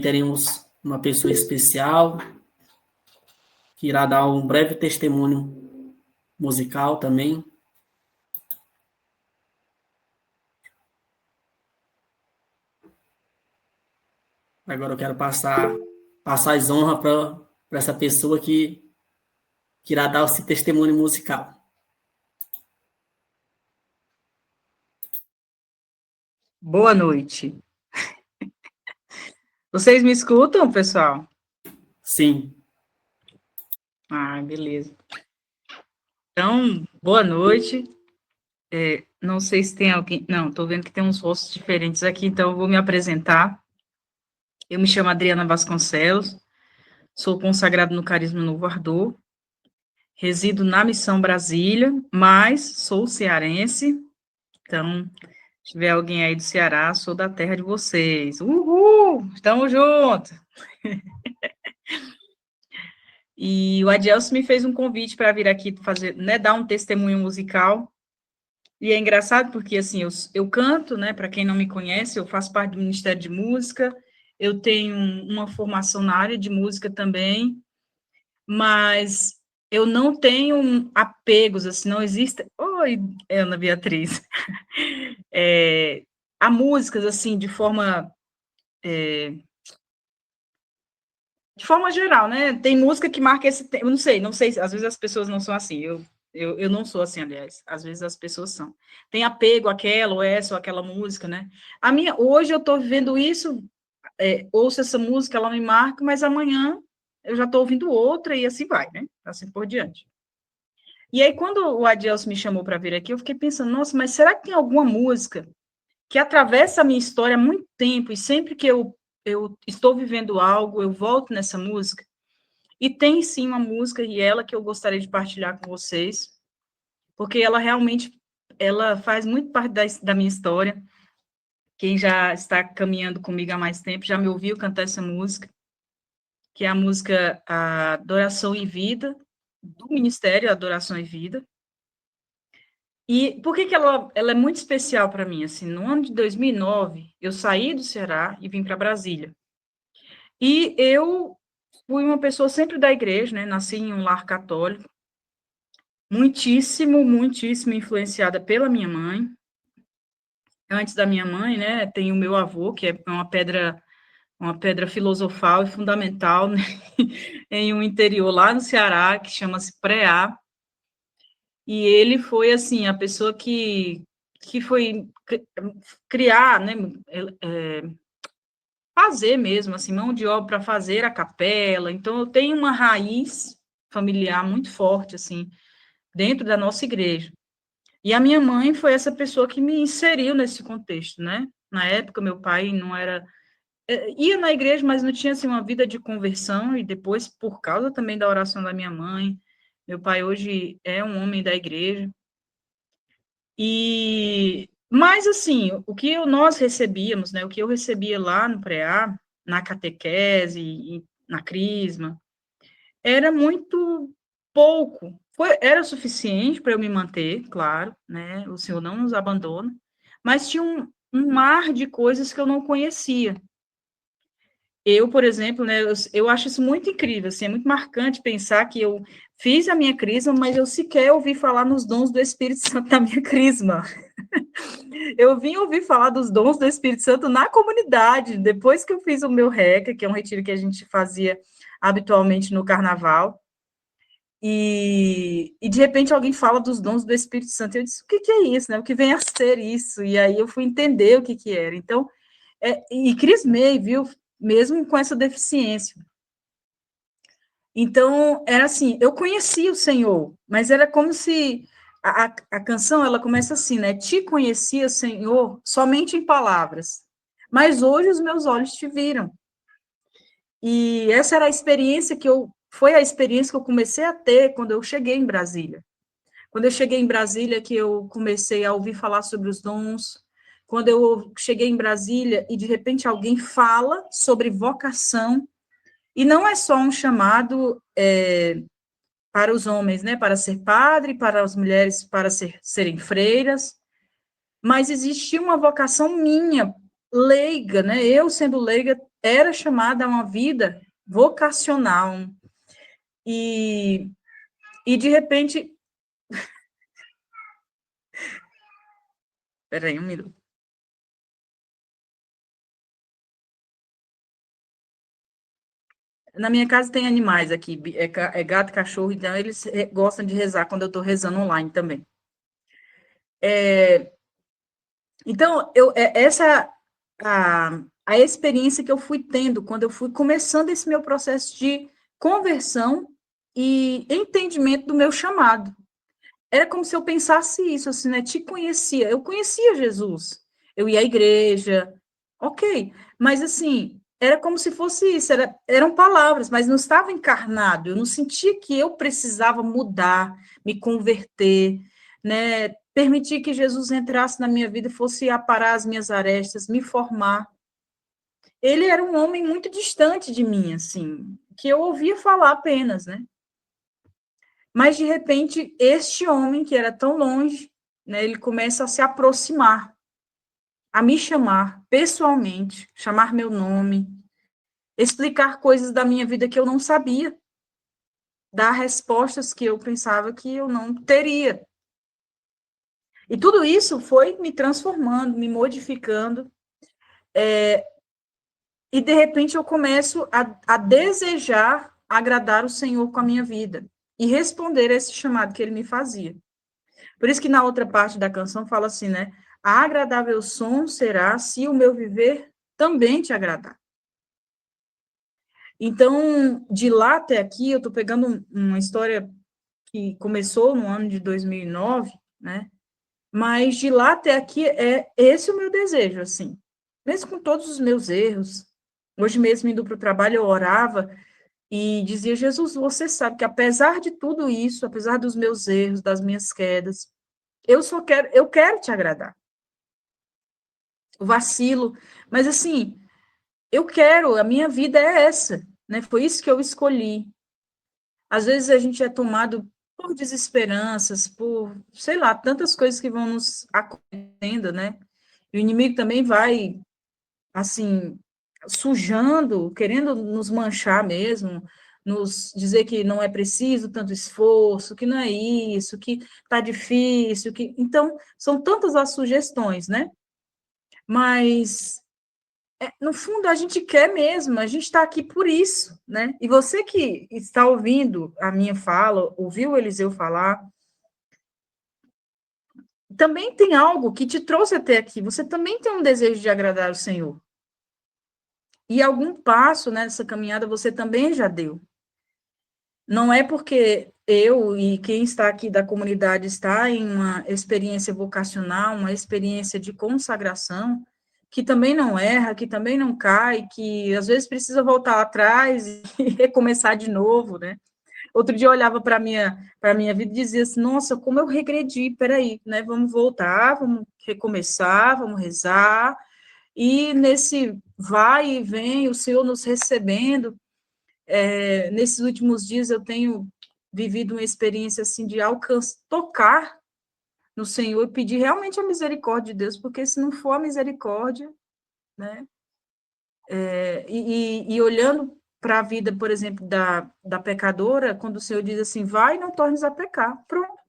teremos uma pessoa especial que irá dar um breve testemunho musical também. Agora eu quero passar as honras para essa pessoa que irá dar esse testemunho musical. Boa noite. Vocês me escutam, pessoal? Sim. Ah, beleza. Então, boa noite. Não sei se tem alguém... Não, estou vendo que tem uns rostos diferentes aqui, então eu vou me apresentar. Eu me chamo Adriana Vasconcelos, sou consagrado no Carisma Novo Ardor, resido na Missão Brasília, mas sou cearense, então, se tiver alguém aí do Ceará, sou da terra de vocês. Uhul! Estamos juntos! E o Adielso me fez um convite para vir aqui fazer, né, dar um testemunho musical. E é engraçado porque, assim, eu canto, né, para quem não me conhece, eu faço parte do Ministério de Música, eu tenho uma formação na área de música também, mas eu não tenho apegos, assim, não existe... Oi, Ana Beatriz. Há músicas, assim, de forma geral, né? Tem música que marca esse tempo. Eu não sei, às vezes as pessoas não são assim. Eu não sou assim, aliás. Às vezes as pessoas são. Tem apego àquela, ou essa, ou aquela música, né? Hoje eu estou vivendo isso, ouço essa música, ela me marca, mas amanhã eu já estou ouvindo outra e assim vai, né? Assim por diante. E aí, quando o Adielso me chamou para vir aqui, eu fiquei pensando, nossa, mas será que tem alguma música que atravessa a minha história há muito tempo, e sempre que eu estou vivendo algo, eu volto nessa música? E tem sim uma música, e ela que eu gostaria de partilhar com vocês, porque ela realmente, ela faz muito parte da minha história. Quem já está caminhando comigo há mais tempo já me ouviu cantar essa música, que é a música Adoração e Vida, do Ministério Adoração e Vida. E por que ela é muito especial para mim? Assim, no ano de 2009, eu saí do Ceará e vim para Brasília. E eu fui uma pessoa sempre da igreja, né? Nasci em um lar católico, muitíssimo influenciada pela minha mãe. Antes da minha mãe, né, tem o meu avô, que é uma pedra filosofal e fundamental, né, em um interior lá no Ceará, que chama-se Preá. E ele foi, assim, a pessoa que foi criar, né, fazer mesmo, assim, mão de obra para fazer a capela. Então, eu tenho uma raiz familiar muito forte, assim, dentro da nossa igreja. E a minha mãe foi essa pessoa que me inseriu nesse contexto, né? Na época, meu pai não era... ia na igreja, mas não tinha, assim, uma vida de conversão, e depois, por causa também da oração da minha mãe, meu pai hoje é um homem da igreja. Mas, assim, o que nós recebíamos, né? O que eu recebia lá no Preá, na catequese e na crisma, era muito pouco. Era suficiente para eu me manter, claro, né? O Senhor não nos abandona, mas tinha um mar de coisas que eu não conhecia. Eu, por exemplo, né, eu acho isso muito incrível, assim, é muito marcante pensar que eu fiz a minha crisma, mas eu sequer ouvi falar nos dons do Espírito Santo da minha crisma. Eu vim ouvir falar dos dons do Espírito Santo na comunidade, depois que eu fiz o meu RECA, que é um retiro que a gente fazia habitualmente no carnaval, e de repente alguém fala dos dons do Espírito Santo, eu disse, o que é isso, né? O que vem a ser isso? E aí eu fui entender o que era. Então, e crismei, viu? Mesmo com essa deficiência. Então, era assim, eu conhecia o Senhor, mas era como se a canção, ela começa assim, né? Te conhecia, Senhor, somente em palavras, mas hoje os meus olhos te viram. E essa era a experiência foi a experiência que eu comecei a ter quando eu cheguei em Brasília. Quando eu cheguei em Brasília, que eu comecei a ouvir falar sobre os dons, quando eu cheguei em Brasília e, de repente, alguém fala sobre vocação, e não é só um chamado para os homens, né, para ser padre, para as mulheres para serem freiras, mas existia uma vocação minha, leiga, né, eu sendo leiga, era chamada a uma vida vocacional. E de repente... Peraí, um minuto. Na minha casa tem animais aqui, é gato, cachorro, então eles gostam de rezar quando eu estou rezando online também. Então, essa a experiência que eu fui tendo quando eu fui começando esse meu processo de conversão e entendimento do meu chamado. Era como se eu pensasse isso, assim, né? Te conhecia, eu conhecia Jesus, eu ia à igreja, ok, mas assim, era como se fosse isso, eram palavras, mas não estava encarnado, eu não sentia que eu precisava mudar, me converter, né? Permitir que Jesus entrasse na minha vida e fosse aparar as minhas arestas, me formar. Ele era um homem muito distante de mim, assim, que eu ouvia falar apenas, né? Mas, de repente, este homem, que era tão longe, né, ele começa a se aproximar, a me chamar pessoalmente, chamar meu nome, explicar coisas da minha vida que eu não sabia, dar respostas que eu pensava que eu não teria. E tudo isso foi me transformando, me modificando, e, de repente, eu começo a desejar agradar o Senhor com a minha vida e responder a esse chamado que ele me fazia. Por isso que na outra parte da canção fala assim, né? Agradável som será se o meu viver também te agradar. Então, de lá até aqui, eu estou pegando uma história que começou no ano de 2009, né? Mas de lá até aqui é esse o meu desejo, assim. Mesmo com todos os meus erros. Hoje mesmo, indo para o trabalho, eu orava e dizia, Jesus, você sabe que apesar de tudo isso, apesar dos meus erros, das minhas quedas, eu quero te agradar. O vacilo, mas assim, eu quero, a minha vida é essa, né? Foi isso que eu escolhi. Às vezes a gente é tomado por desesperanças, por, sei lá, tantas coisas que vão nos acontecendo, né? E o inimigo também vai, assim, sujando, querendo nos manchar mesmo, nos dizer que não é preciso tanto esforço, que não é isso, que tá difícil, que... Então, são tantas as sugestões, né? Mas no fundo, a gente quer mesmo, a gente está aqui por isso, né? E você que está ouvindo a minha fala, ouviu o Eliseu falar, também tem algo que te trouxe até aqui, você também tem um desejo de agradar o Senhor. E algum passo nessa caminhada você também já deu. Não é porque eu e quem está aqui da comunidade está em uma experiência vocacional, uma experiência de consagração, que também não erra, que também não cai, que às vezes precisa voltar atrás e recomeçar de novo, né? Outro dia eu olhava para a minha vida e dizia assim, nossa, como eu regredi, peraí, né? Vamos voltar, vamos recomeçar, vamos rezar, e nesse vai e vem, o Senhor nos recebendo. Nesses últimos dias eu tenho vivido uma experiência assim de tocar no Senhor e pedir realmente a misericórdia de Deus, porque se não for a misericórdia, né? E olhando para a vida, por exemplo, da pecadora, quando o Senhor diz assim, vai e não tornes a pecar. Pronto.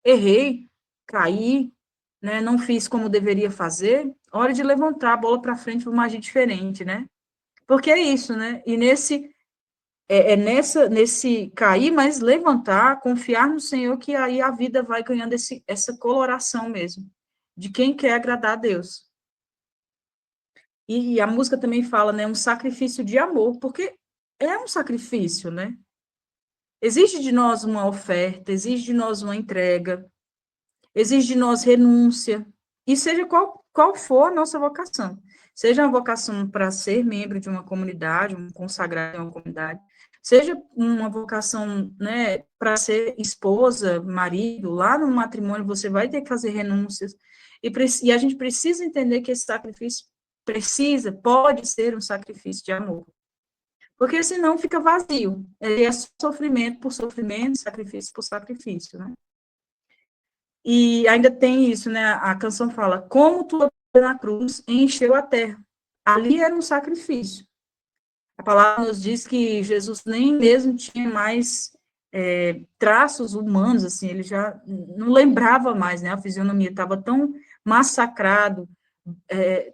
Errei, caí, né? Não fiz como deveria fazer. Hora de levantar a bola para frente para uma agir diferente, né? Porque é isso, né? E nesse cair, mas levantar, confiar no Senhor, que aí a vida vai ganhando essa coloração mesmo, de quem quer agradar a Deus. E a música também fala, né, um sacrifício de amor, porque é um sacrifício, né? Exige de nós uma oferta, exige de nós uma entrega, exige de nós renúncia, e seja qual for a nossa vocação. Seja uma vocação para ser membro de uma comunidade, um consagrado em uma comunidade, seja uma vocação, né, para ser esposa, marido, lá no matrimônio você vai ter que fazer renúncias, e a gente precisa entender que esse sacrifício pode ser um sacrifício de amor, porque senão fica vazio, é sofrimento por sofrimento, sacrifício por sacrifício, né? E ainda tem isso, né? A canção fala, como tua na cruz encheu a terra. ali era um sacrifício. A palavra nos diz que Jesus nem mesmo tinha mais traços humanos, assim, ele já não lembrava mais, né? A fisionomia estava tão massacrado,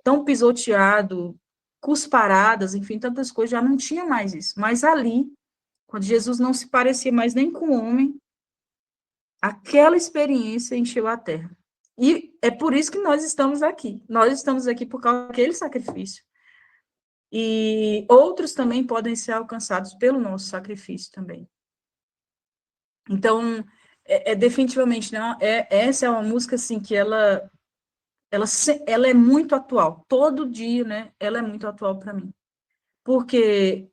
tão pisoteado, cusparadas, enfim, tantas coisas, já não tinha mais isso. Mas ali, quando Jesus não se parecia mais nem com o homem, aquela experiência encheu a terra. E é por isso que nós estamos aqui. Nós estamos aqui por causa daquele sacrifício. E outros também podem ser alcançados pelo nosso sacrifício também. Então, definitivamente não. Essa é uma música assim que ela é muito atual. Todo dia, né? Ela é muito atual para mim, porque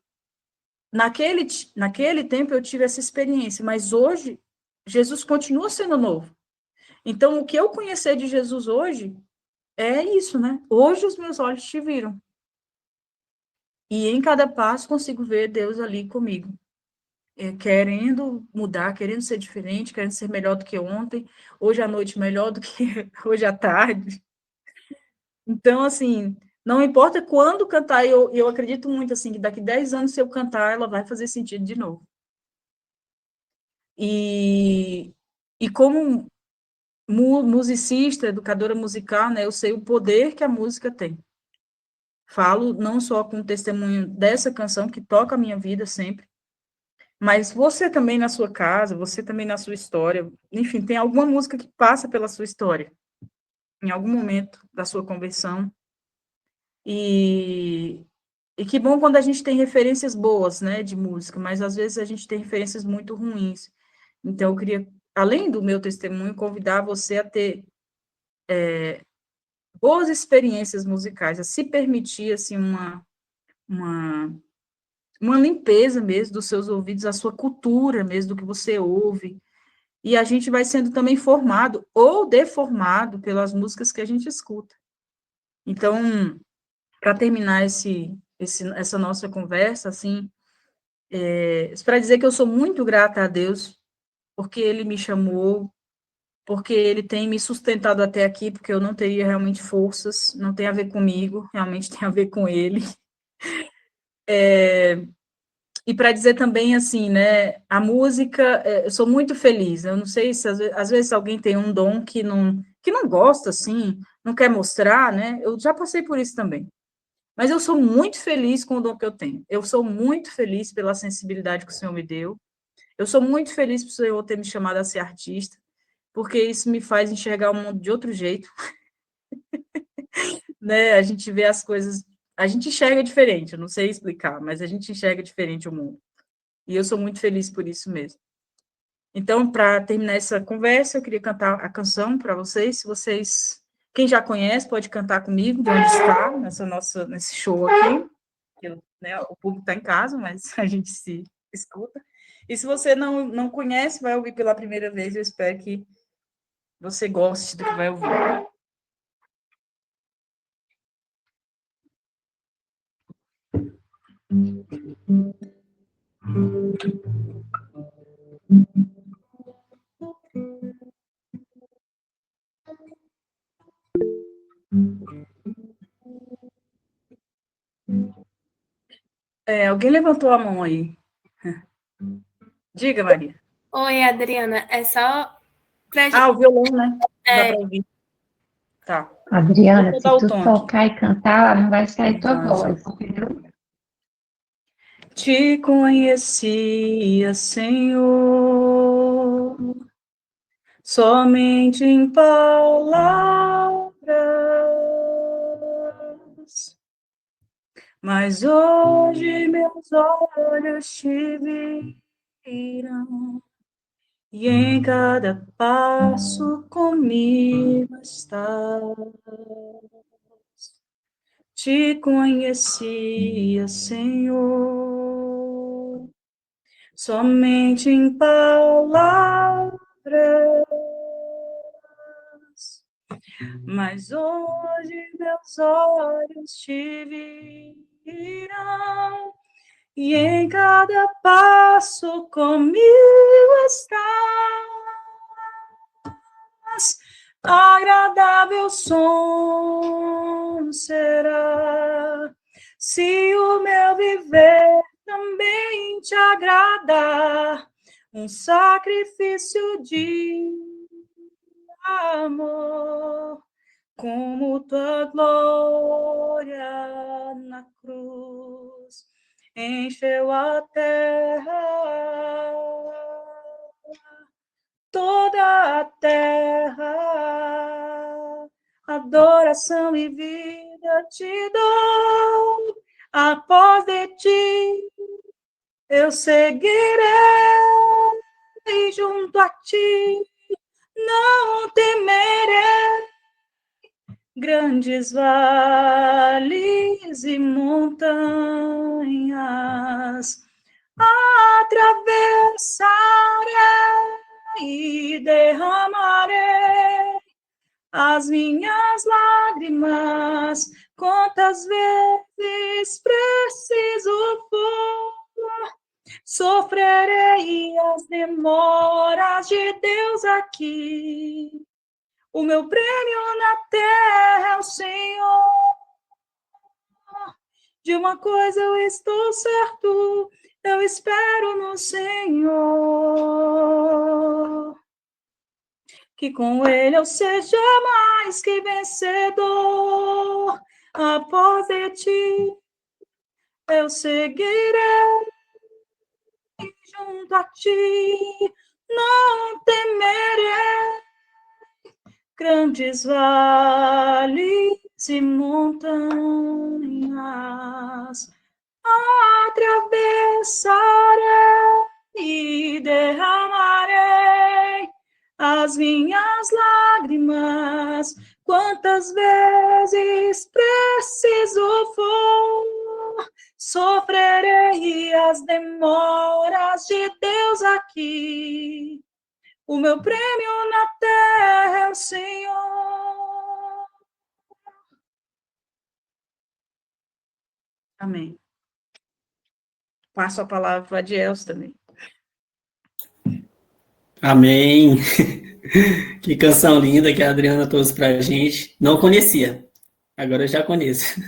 naquele tempo eu tive essa experiência, mas hoje Jesus continua sendo novo. Então, o que eu conhecer de Jesus hoje é isso, né? Hoje os meus olhos te viram. E em cada passo consigo ver Deus ali comigo, querendo mudar, querendo ser diferente, querendo ser melhor do que ontem, hoje à noite melhor do que hoje à tarde. Então, assim, não importa quando cantar, eu acredito muito, assim, que daqui 10 anos, se eu cantar, ela vai fazer sentido de novo. E como musicista, educadora musical, né, eu sei o poder que a música tem. Falo não só com testemunho dessa canção, que toca a minha vida sempre, mas você também na sua casa, você também na sua história, enfim, tem alguma música que passa pela sua história, em algum momento da sua conversão. E que bom quando a gente tem referências boas, né, de música, mas às vezes a gente tem referências muito ruins. Então, eu queria, além do meu testemunho, convidar você a ter boas experiências musicais, a se permitir, assim, uma, uma limpeza mesmo dos seus ouvidos, a sua cultura mesmo, do que você ouve, e a gente vai sendo também formado ou deformado pelas músicas que a gente escuta. Então, para terminar essa nossa conversa, assim, para dizer que eu sou muito grata a Deus, porque Ele me chamou, porque Ele tem me sustentado até aqui, porque eu não teria realmente forças, não tem a ver comigo, realmente tem a ver com Ele. E para dizer também, assim, né, a música, eu sou muito feliz, eu não sei se às vezes alguém tem um dom que não gosta, assim, não quer mostrar, né, eu já passei por isso também. Mas eu sou muito feliz com o dom que eu tenho, eu sou muito feliz pela sensibilidade que o Senhor me deu, eu sou muito feliz por o Senhor ter me chamado a ser artista, porque isso me faz enxergar o mundo de outro jeito, né, a gente vê as coisas, a gente enxerga diferente, eu não sei explicar, mas a gente enxerga diferente o mundo. E eu sou muito feliz por isso mesmo. Então, para terminar essa conversa, eu queria cantar a canção para vocês. Se vocês, quem já conhece, pode cantar comigo, de onde está, nesse show aqui. Né, o público está em casa, mas a gente se escuta. E se você não conhece, vai ouvir pela primeira vez, eu espero que você goste do que vai ouvir. Alguém levantou a mão aí. Diga, Maria. Oi, Adriana. É só pra gente. O violão, né? Dá para ouvir. Tá. Adriana, se tu tocar e cantar, não vai sair tua voz, entendeu? Te conhecia, Senhor, somente em palavras, mas hoje meus olhos te viram, e em cada passo comigo estás. Te conhecia, Senhor, somente em palavras, mas hoje meus olhos te viram, e em cada passo comigo estás. agradável som será, se o meu viver também te agradar, um sacrifício de amor, como tua glória na cruz encheu a terra, toda a terra, adoração e vida te dou, após de ti eu seguirei junto a ti, não temerei grandes vales e montanhas, atravessarei e derramarei as minhas lágrimas, quantas vezes preciso for, sofrerei as demoras de Deus aqui. O meu prêmio na terra é o Senhor. De uma coisa eu estou certo, eu espero no Senhor. Que com Ele eu seja mais que vencedor. Após de ti eu seguirei junto a ti, não temerei grandes vales e montanhas, atravessarei e derramarei as minhas lágrimas, quantas vezes preciso for, sofrerei as demoras de Deus aqui. O meu prêmio na terra é o Senhor. Amém. Passo a palavra para a Dielso também. Amém. Que canção linda que a Adriana trouxe para a gente. Não conhecia, agora eu já conheço.